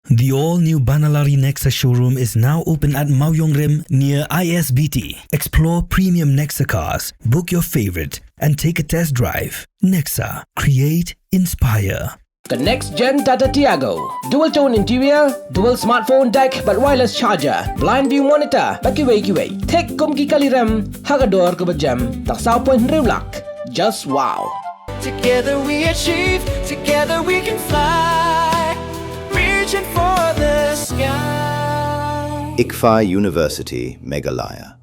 The all-new Banalari Nexa showroom is now open at Mauyongrem near ISBT. Explore premium Nexa cars, book your favorite, and take a test drive. Nexa. Create, inspire. The next-gen Tata Tiago. Dual-tone interior, dual smartphone deck but wireless charger, blind view monitor, bakiway. Take kumki kaliram, hagador kubajam, taksao point riulak. Just wow. Together we achieve, together we can fly, reaching for the sky. ICFA University, Meghalaya.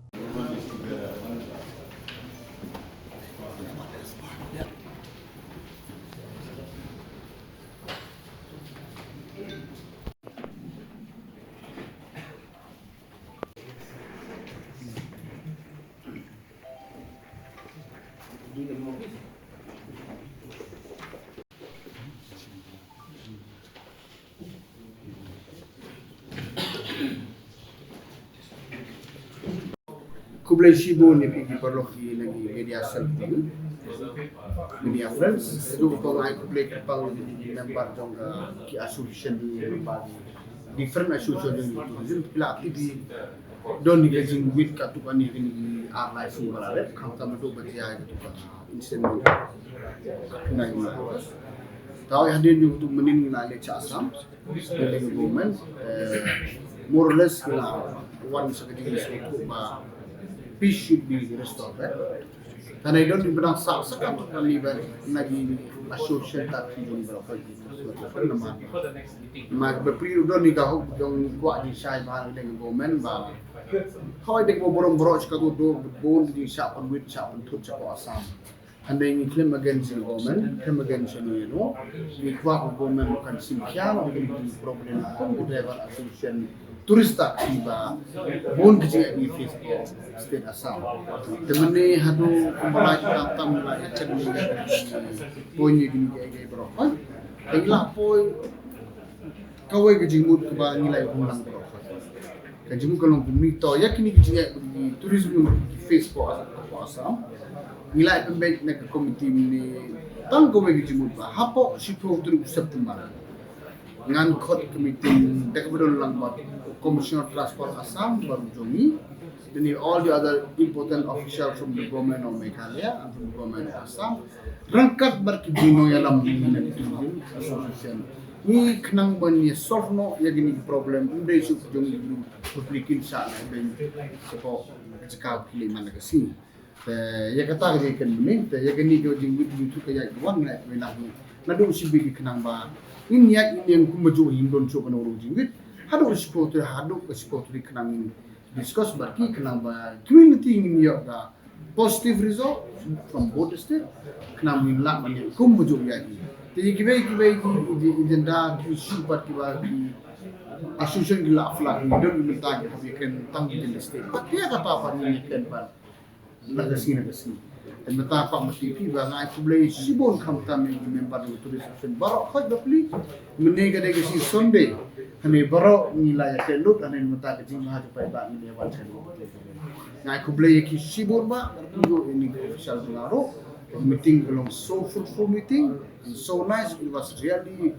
Kublai Shibo ni pergi parloki lagi media selfie, media friends. Itu kalau aku kublai kepala di member dong ki association di member different association di tourism. Bila aku di don ni kajing with katukan ni kini RIC balare. Kamu tahu tu berjaya katukan instant. Nai mas. Tahu yang dia juga tu menin nilai Assam, dari government. More or less one secretary is peace should be restored. And I don't even know second lagi association tak di berapa mak berperiode don ni kau yang kuat di saya bahang dengan government bah kau ada borong-borong sekatu do bon di siapa duit siapa tut siapa Assam and then claim against the government claim against you know di kuat government bukan simpian di problem pun driver association turis tak tiba bon kecil di Facebook state Assam temani hadu kembali tam lagi cenderung punya gini gaya berapa inilah pun kawai kejimut keba nilai ulang berapa kejimut kalau bumito ya kini kecil di tourism di Facebook Assam nilai pembek nak komiti ni tang kawai kejimut bah hapo sipo tu September ngan Khot committee dekat bedol lang buat Commissioner Transport Assam baru jomi dan all the other important officials from the government of Meghalaya and from the government of Assam rangkat berkijino dalam association ni kenang bani solve no ya gini problem undai su jomi publikin sa na ben ko cakap pilih mana ke sini ya kata dia kan ni ya gini ko jing itu kaya wan na ni nadu si bi kenang ba ini yang kumaju hindon so kana urung jingit hadu supporter kenang discuss baki kenang ba community ini ya da positive result from both state kenang min la man kumaju ya ni jadi kibai di agenda di super kiba di association gila afla don minta ke kan tang di state dia kata apa ni kan ba nagasi dan betapa mesti tiba ngai kublai sibon kam tam yang member di tourism barok Khot beli menega de si Sunday kami barok nilai kelut dan mata kecing hadu pai ba ni dewan sen ngai kublai ki sibon ba bertuju ini official ngaro meeting belum so fruitful meeting and so nice it was really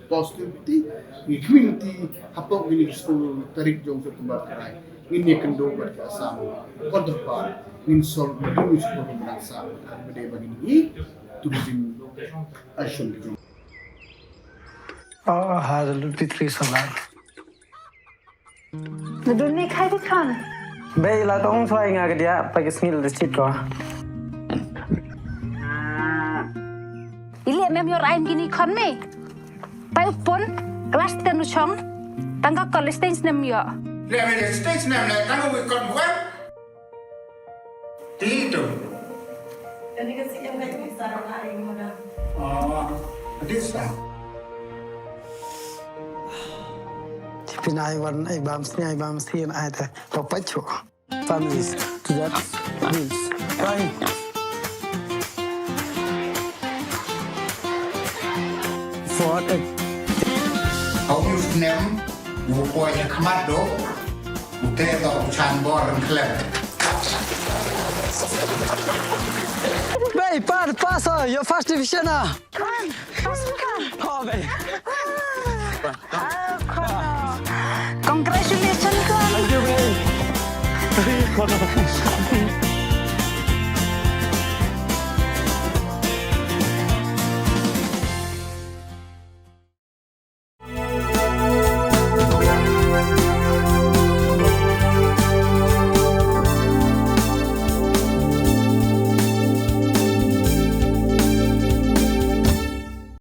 positive meeting the community hapok ini school Tarik jong September kerai ini kendo ber Assam counterpart insol dulu seperti merasa berdaya begini tourism action hal lebih trisalah Nadune khai di kan baik lah dong saya ingat dia pakai sengil di situ Ili mem yor aim gini kon me pai upon kelas tenu chong tangga college stage nem yo le me stage nem le tangga we kon buat Tito. Jadi kasi yang kayak bisa orang lain mana? Desa. Pinai warna ibam sih ada papacho families tidak means right for the Kau use nem bukunya kemado, udah tau canbor klep. Baik, passa, jag fast division. Kan, kan. Ha, baik. Congratulations, Khot. Thank you, man.